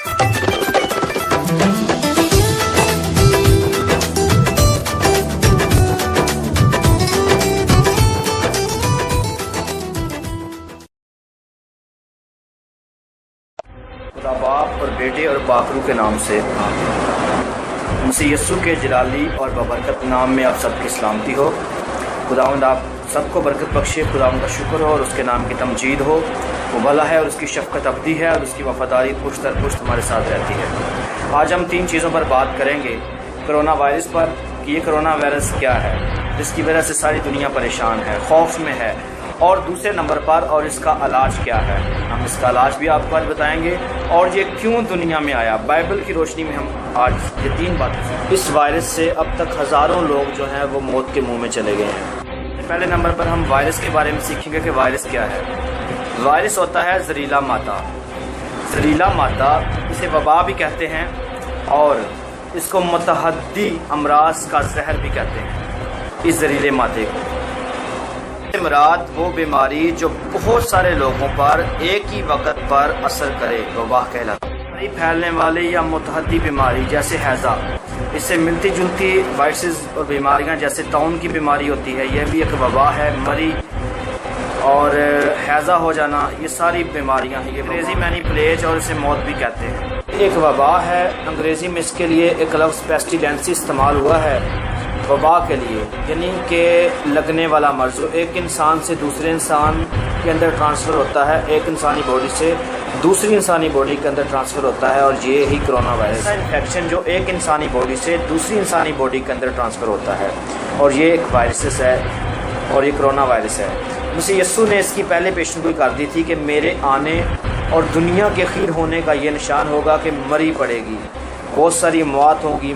خدا باپ اور بیٹے اور باکرو کے نام سے مسیح یسوع کے جلالی اور ببرکت نام میں آپ سب کی سلامتی ہو۔ خداوند آپ سب کو برکت بخشے، خداوند کا شکر ہو اور اس کے نام کی تمجید ہو۔ وہ بھلا ہے اور اس کی شفقت ابدی ہے اور اس کی وفاداری پشت در پشت ہمارے ساتھ رہتی ہے۔ آج ہم 3 چیزوں پر بات کریں گے۔ کرونا وائرس پر کہ یہ کرونا وائرس کیا ہے جس کی وجہ سے ساری دنیا پریشان ہے، خوف میں ہے، اور دوسرے نمبر پر اور اس کا علاج کیا ہے۔ ہم اس کا علاج بھی آپ کو آج بتائیں گے اور یہ کیوں دنیا میں آیا۔ بائبل کی روشنی میں ہم آج یہ 3 باتیں۔ اس وائرس سے اب تک ہزاروں لوگ جو ہیں وہ موت کے منہ میں چلے گئے ہیں۔ پہلے نمبر پر ہم وائرس کے بارے میں سیکھیں گے کہ وائرس کیا ہے۔ وائرس ہوتا ہے زہریلا مادہ۔ زہریلا مادہ اسے وبا بھی کہتے ہیں اور اس کو متعدی امراض کا زہر بھی کہتے ہیں۔ اس زہریلے مادے کو مراد وہ بیماری جو بہت سارے لوگوں پر ایک ہی وقت پر اثر کرے، وبا کہلاتا ہے۔ پھیلنے والی یا متعدی بیماری جیسے ہیضہ، اس سے ملتی جلتی وائرسز اور بیماریاں جیسے طاعون کی بیماری ہوتی ہے، یہ بھی ایک وبا ہے۔ مری اور ہیضہ ہو جانا، یہ ساری بیماریاں ہیں۔ یہ انگریزی مینی پلیج اور اسے موت بھی کہتے ہیں۔ ایک وبا ہے، انگریزی میں اس کے لیے ایک لفظ پیسٹیلینسی استعمال ہوا ہے وبا کے لیے، یعنی کہ لگنے والا مرض جو ایک انسان سے دوسرے انسان کے اندر ٹرانسفر ہوتا ہے، ایک انسانی باڈی سے دوسری انسانی باڈی کے اندر ٹرانسفر ہوتا ہے، اور یہ ہی کرونا وائرس ہے۔ انفیکشن جو ایک انسانی باڈی سے دوسری انسانی باڈی کے اندر ٹرانسفر ہوتا ہے، اور یہ ایک وائرس ہے اور یہ کرونا وائرس ہے۔ مسیح یسوع نے اس کی پہلے پیشنگوئی کر دی تھی کہ میرے آنے اور دنیا کے اخیر ہونے کا یہ نشان ہوگا کہ مری پڑے گی، بہت ساری موت ہوگی۔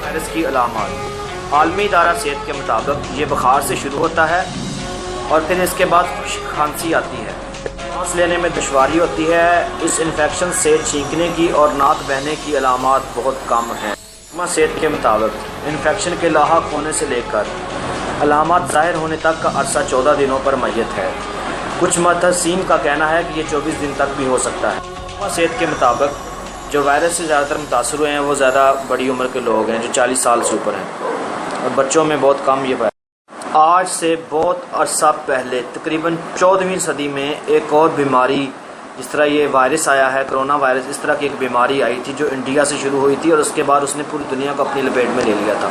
وائرس کی علامات۔ عالمی ادارہ صحت کے مطابق یہ بخار سے شروع ہوتا ہے اور پھر اس کے بعد خشک کھانسی آتی ہے، سانس لینے میں دشواری ہوتی ہے۔ اس انفیکشن سے چھینکنے کی اور ناک بہنے کی علامات بہت کم ہیں۔ صحت کے مطابق انفیکشن کے لاحق ہونے سے لے کر علامات ظاہر ہونے تک کا عرصہ 14 دنوں پر میت ہے۔ کچھ محدثین کا کہنا ہے کہ یہ 24 دن تک بھی ہو سکتا ہے۔ صحت کے مطابق جو وائرس سے زیادہ تر متاثر ہوئے ہیں وہ زیادہ بڑی عمر کے لوگ ہیں جو 40 سال سے اوپر ہیں، اور بچوں میں بہت کم یہ وائرس۔ آج سے بہت عرصہ پہلے تقریباً 14ویں صدی میں ایک اور بیماری جس طرح یہ وائرس آیا ہے کرونا وائرس، اس طرح کی ایک بیماری آئی تھی جو انڈیا سے شروع ہوئی تھی اور اس کے بعد اس نے پوری دنیا کو اپنی لپیٹ میں لے لیا تھا،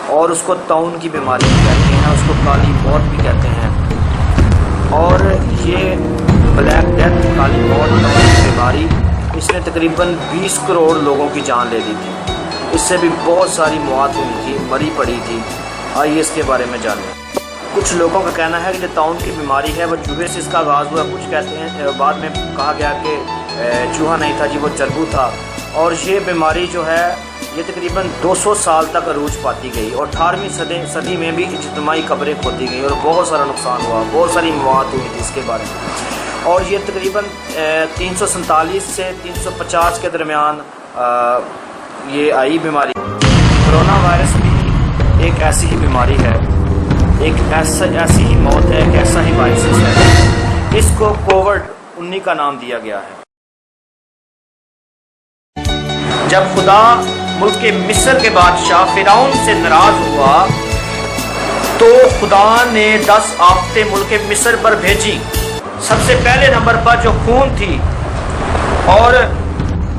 اور اس کو طاعون کی بیماری بھی کہتے ہیں، اس کو کالی موت بھی کہتے ہیں۔ اور یہ بلیک ڈیتھ، کالی موت، طاعون کی بیماری، اس نے تقریباً 20 کروڑ لوگوں کی جان لے لی تھی۔ اس سے بھی بہت ساری موت ہوئی تھی، مری پڑی تھی۔ آئیے اس کے بارے میں جانیں۔ کچھ لوگوں کا کہنا ہے کہ جو طاعون کی بیماری ہے وہ چوہے سے اس کا آغاز ہوا، کچھ کہتے ہیں بعد میں کہا گیا کہ چوہا نہیں تھا جی، وہ چربو تھا۔ اور یہ بیماری جو ہے یہ تقریباً 200 سال تک عروج پاتی گئی، اور 18ویں صدی میں بھی اجتماعی قبریں کھودی گئیں اور بہت سارا نقصان ہوا، بہت ساری موت ہوئی تھی اس کے بارے میں۔ اور یہ تقریباً 347 سے 350 کے درمیان یہ آئی بیماری۔ کرونا وائرس بھی ایک ایسی ہی بیماری ہے، ایک ایسی ہی موت ہے، ایک ایسا ہی وائرس ہے۔ اس کو کووڈ-19 کا نام دیا گیا ہے۔ جب خدا ملک مصر کے بادشاہ فرعون سے ناراض ہوا تو خدا نے 10 آفتیں ملک مصر پر بھیجی۔ سب سے پہلے نمبر پر جو خون تھی اور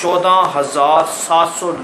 14,700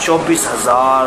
24,000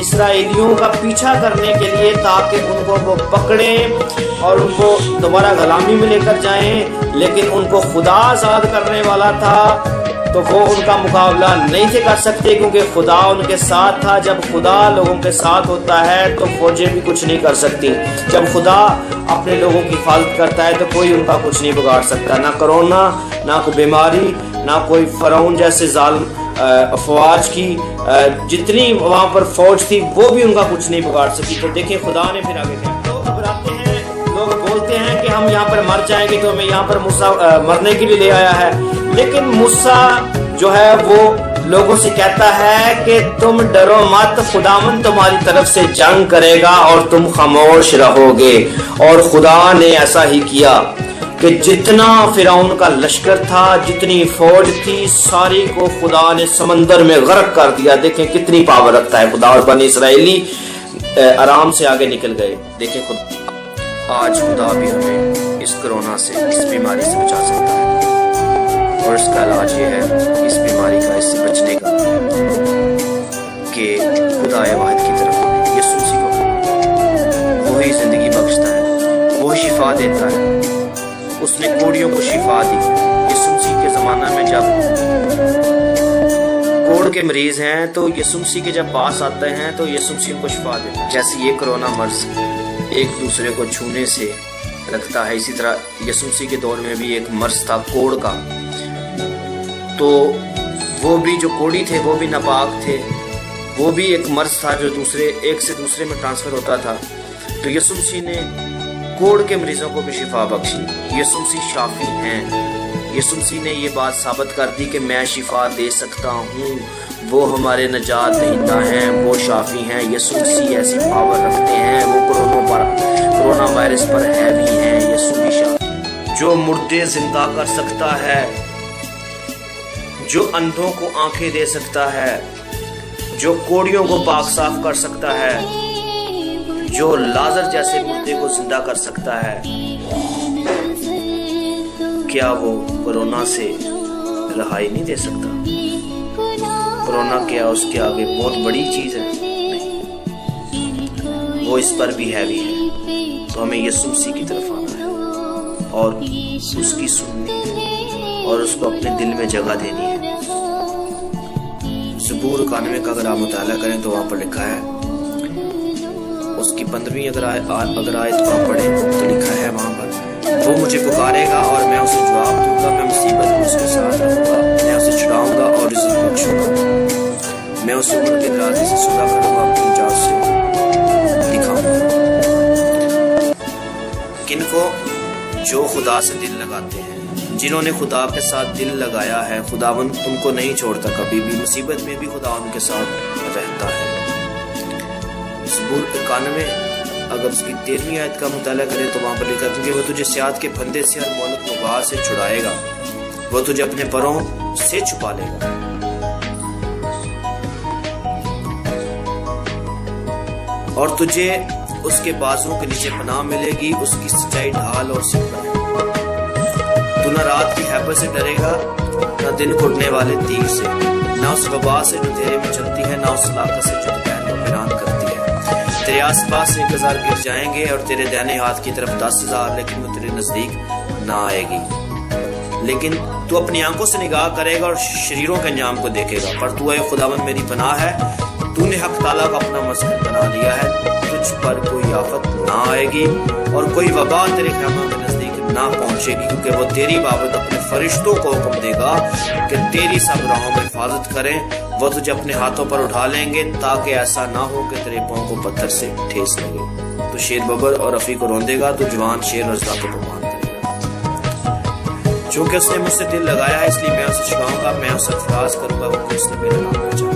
اسرائیلیوں کا پیچھا کرنے کے لیے تاکہ ان کو وہ پکڑیں اور ان کو دوبارہ غلامی میں لے کر جائیں، لیکن ان کو خدا آزاد کرنے والا تھا تو وہ ان کا مقابلہ نہیں تھے کر سکتے، کیونکہ خدا ان کے ساتھ تھا۔ جب خدا لوگوں کے ساتھ ہوتا ہے تو فوجیں بھی کچھ نہیں کر سکتی۔ جب خدا اپنے لوگوں کی حفاظت کرتا ہے تو کوئی ان کا کچھ نہیں بگاڑ سکتا، نہ کرونا، نہ کوئی بیماری، نہ کوئی فرعون جیسے ظالم افواج کی جتنی وہاں پر فوج تھی وہ بھی ان کا کچھ نہیں بگاڑ سکی۔ تو دیکھیں خدا نے پھر آگے کیا، لوگ گھبراتے ہیں، لوگ بولتے ہیں کہ ہم یہاں پر مر جائیں گے، تو ہمیں یہاں پر موسیٰ مرنے کے لیے لے آیا ہے، لیکن موسیٰ جو ہے وہ لوگوں سے کہتا ہے کہ تم ڈرو مت، خداوند تمہاری طرف سے جنگ کرے گا اور تم خاموش رہو گے۔ اور خدا نے ایسا ہی کیا کہ جتنا فرعون کا لشکر تھا، جتنی فوج تھی، ساری کو خدا نے سمندر میں غرق کر دیا۔ دیکھیں کتنی پاور رکھتا ہے خدا، اور بنی اسرائیلی آرام سے آگے نکل گئے۔ دیکھیں خدا، آج خدا بھی ہمیں اس کرونا سے، اس بیماری سے بچا سکتا ہے، اور اس کا علاج یہ ہے اس بیماری کا، اس سے بچنے کا، کہ خدا واحد کی طرف یسوع مسیح کو، وہی زندگی بخشتا ہے، وہی شفا دیتا ہے۔ اس نے کوڑیوں کو شفا دی۔ یسوع مسیح کے زمانہ میں جب کوڑ کے مریض ہیں تو یسوع مسیح کے جب پاس آتے ہیں تو یسوع مسیح کو شفا دیتا ہے۔ جیسے یہ کرونا مرض ایک دوسرے کو چھونے سے لگتا ہے، اسی طرح یسوع مسیح کے دور میں بھی ایک مرض تھا کوڑ کا، تو وہ بھی جو کوڑی تھے وہ بھی ناپاک تھے، وہ بھی ایک مرض تھا جو ایک سے دوسرے میں ٹرانسفر ہوتا تھا۔ تو یسوع مسیح نے کوڑ کے مریضوں کو بھی شفا بخشی۔ یسوع مسیح شافی ہیں۔ یسوع مسیح نے یہ بات ثابت کر دی کہ میں شفا دے سکتا ہوں، وہ ہمارے نجات دہندہ ہیں، وہ شافی ہیں۔ یسوع مسیح ایسی پاور رکھتے ہیں، وہ کرونا وائرس پر ہیوی ہیں۔ یسوع مسیح جو مردے زندہ کر سکتا ہے، جو اندھوں کو آنکھیں دے سکتا ہے، جو کوڑیوں کو پاک صاف کر سکتا ہے، جو لازر جیسے مردے کو زندہ کر سکتا ہے، کیا وہ کرونا سے رہائی نہیں دے سکتا؟ کرونا کیا اس کے آگے بہت بڑی چیز ہے؟ نہیں، وہ اس پر بھی ہیوی ہے۔ تو ہمیں یسوع مسیح کی طرف آنا ہے اور اس کی سننی ہے اور اس کو اپنے دل میں جگہ دینی ہے۔ زبور 91 کا اگر آپ مطالعہ کریں تو وہاں پر لکھا ہے، اس کی 15ویں اگر آیت کو آپ پڑھیں تو لکھا ہے وہاں پر، وہ مجھے پکارے گا اور میں اسے جواب دوں گا، میں مصیبت میں اس کے ساتھ رہوں گا، میں اسے چھڑاؤں گا اور عزت بخشوں گا، میں اسے عمر کے درازی سے صدا کروں گا، اپنی نجات سے دکھاؤں گا۔ کن کو؟ جو خدا سے دل لگاتے ہیں، جنہوں نے خدا کے ساتھ دل لگایا ہے، خداوند ان کو نہیں چھوڑتا کبھی بھی، مصیبت میں بھی خدا ان کے ساتھ رہتا ہے۔ زبور 91 اگر اس کی 13ویں آیت کا مطالعہ کریں تو وہاں پر لکھا ہے، کیونکہ وہ تجھے سیاد کے پھندے سے اور مہلک وبا سے چھڑائے گا، وہ تجھے اپنے پروں سے چھپا لے گا۔ اور تجھے اس کے بازوؤں کے نیچے پناہ ملے گی، اس کی سچائی ڈھال اور سپر ہے۔ تو نہ رات کی ہیبت سے ڈرے گا، نہ دن کو اڑنے والے تیر سے، نہ اس وبا سے جو تیرے میں چلتی ہے، نہ اس لاقت سے جو دوپہر کو ویران کرتی ہے۔ تیرے آس پاس 1000 گر جائیں گے اور تیرے دائنے ہاتھ کی طرف 10,000، لیکن وہ تیرے نزدیک نہ آئے گی۔ لیکن تو اپنی آنکھوں سے نگاہ کرے گا اور شریروں کے انجام کو دیکھے گا، پر تو اے خداوند میری پناہ ہے، تو نے حق تعالیٰ کو اپنا مسکن بنا لیا ہے، تجھ پر کوئی آفت نہ آئے گی اور کوئی وبا تیرے خیمہ کے نزدیک نہ پہنچے گی، کیونکہ وہ تیری بابت اپنے فرشتوں کو حکم دے گا کہ تیری سب راہوں میں حفاظت کریں، وہ تجھے اپنے ہاتھوں پر اٹھا لیں گے، تاکہ ایسا نہ ہو کہ تیرے پاؤں کو پتھر سے ٹھیس لگے۔ تو شیر ببر اور رفیع کو روندے گا، تو جوان شیر اور ذات کو پمان کرے گا۔ چونکہ اس نے مجھ سے دل لگایا ہے، اس لیے میں اسے چھڑاؤں گا، میں اسے فراز کروں گا، کیونکہ اس نے میرا نام بچایا۔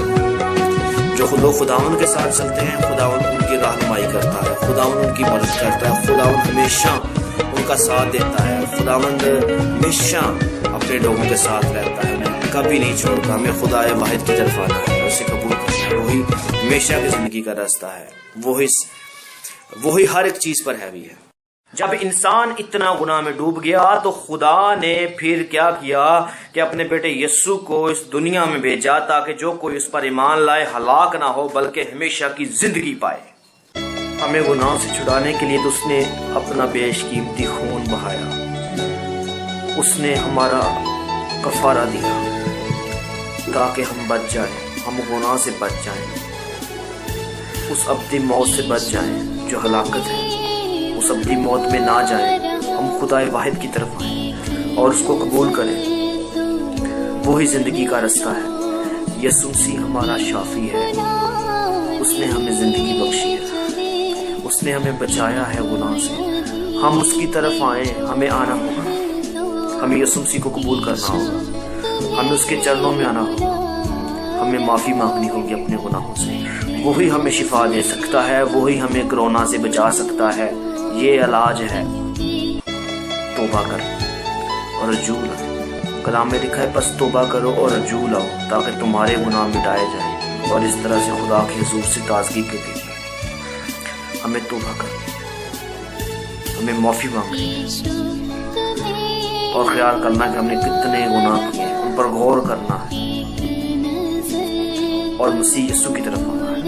جو خداوند کے ساتھ چلتے ہیں، خداوند ان کی رہنمائی کرتا ہے، خداوند ان کی مدد کرتا ہے، خداوند ہمیشہ ان کا ساتھ دیتا ہے، خداوند ہمیشہ اپنے لوگوں کے ساتھ رہتا ہے، انہیں کبھی نہیں چھوڑتا۔ ہمیں خدا واحد کی طرف آنا ہے، اسے قبول کرنا ہے، وہی ہمیشہ کی زندگی کا راستہ ہے، وہی ہر ایک چیز پر ہیوی ہے۔ جب انسان اتنا گناہ میں ڈوب گیا تو خدا نے پھر کیا کیا کہ اپنے بیٹے یسوع کو اس دنیا میں بھیجا تاکہ جو کوئی اس پر ایمان لائے ہلاک نہ ہو بلکہ ہمیشہ کی زندگی پائے۔ ہمیں گناہ سے چھڑانے کے لیے تو اس نے اپنا بیش قیمتی خون بہایا، اس نے ہمارا کفارہ دیا تاکہ ہم بچ جائیں، ہم گناہ سے بچ جائیں، اس ابدی موت سے بچ جائیں جو ہلاکت ہے، اس ابدی موت میں نہ جائیں، ہم خدا واحد کی طرف آئیں اور اس کو قبول کریں۔ وہی زندگی کا رستہ ہے۔ یسوع مسیح ہمارا شافی ہے، اس نے ہمیں زندگی بخشی ہے، اس نے ہمیں بچایا ہے گناہ سے۔ ہم اس کی طرف آئیں، ہمیں آنا ہوگا، ہمیں یسوع مسیح کو قبول کرنا ہوگا، ہمیں اس کے چرنوں میں آنا ہوگا، ہمیں معافی مانگنی ہوگی اپنے گناہوں سے۔ وہی ہمیں شفا دے سکتا ہے، وہی ہمیں کرونا سے بچا سکتا ہے۔ یہ علاج ہے توبہ کر اور رجوع لاؤ۔ کلام میں لکھا ہے بس توبہ کرو اور رجوع لاؤ تاکہ تمہارے گناہ مٹائے جائیں اور اس طرح سے خدا کے حضور سے تازگی کے دی جائے۔ ہمیں توبہ کرنی، ہمیں معافی مانگنی اور خیال کرنا کہ ہم نے کتنے گناہ کیے ان پر غور کرنا ہے اور مسیح یسوع کی طرف آنا ہے۔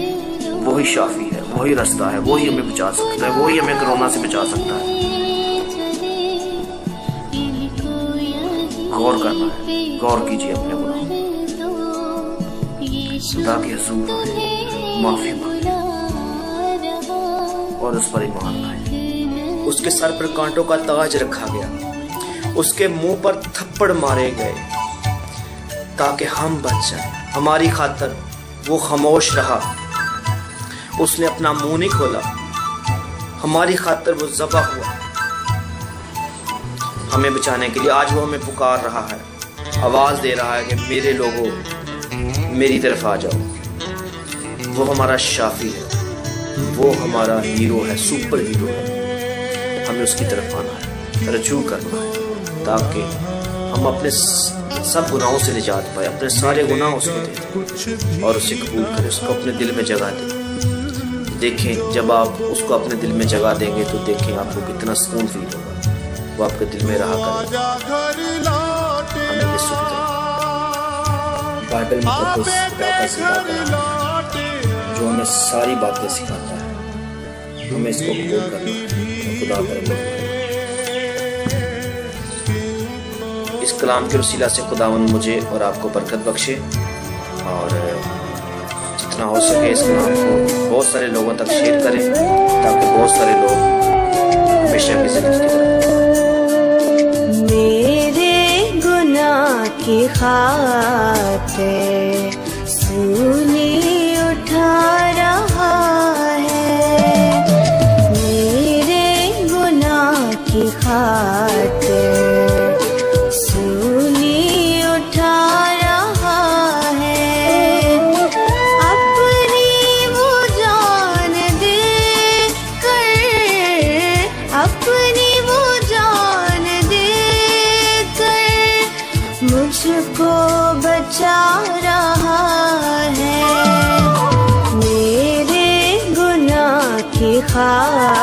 وہی شافی ہے، وہی رستہ ہے، وہی ہمیں بچا سکتا ہے، وہی ہمیں کرونا سے بچا سکتا ہے۔ غور کرنا ہے، غور کیجیے اپنے گناہ، خدا کے حضور آئیں، معافی مانگیں اور اس پر ایمان لائیں۔ اس کے سر پر کانٹوں کا تاج رکھا گیا، اس کے منہ پر تھپڑ مارے گئے تاکہ ہم بچ جائیں۔ ہماری خاطر وہ خاموش رہا، اس نے اپنا منہ نہیں کھولا، ہماری خاطر وہ ذبح ہوا ہمیں بچانے کے لیے۔ آج وہ ہمیں پکار رہا ہے، آواز دے رہا ہے کہ میرے لوگوں میری طرف آ جاؤ۔ وہ ہمارا شافی ہے، وہ ہمارا ہیرو ہے، سپر ہیرو ہے۔ ہمیں اس کی طرف آنا ہے، رجوع کرنا ہے تاکہ ہم اپنے سب گناہوں سے نجات پائے، اپنے سارے گناہ اس کو دیں اور اسے قبول کریں، اس کو اپنے دل میں جگہ دیں۔ دیکھیں جب آپ اس کو اپنے دل میں جگہ دیں گے تو دیکھیں آپ کو کتنا سکون فیل ہوگا، وہ آپ کے دل میں رہا کرے گا۔ ہمیں یسوع کی طرف، بائبل مقدس خدا کا زندہ کلام ہے جو ہمیں ساری باتیں سکھاتا ہے، ہمیں اس کو قبول کرنا ہے، خدا پر عمل کرنا۔ اس کلام کے وسیلہ سے خداوند مجھے اور آپ کو برکت بخشے اور جتنا ہو سکے اس کلام کو بہت سارے لوگوں تک شیئر کریں تاکہ بہت سارے لوگ ہمیشہ کی زندگی کی طرف۔ میرے گناہ کی خاطر سونی اٹھا رہا ہے، میرے گناہ کی خاطر کو بچا رہا ہے، میرے گناہ کی خاطر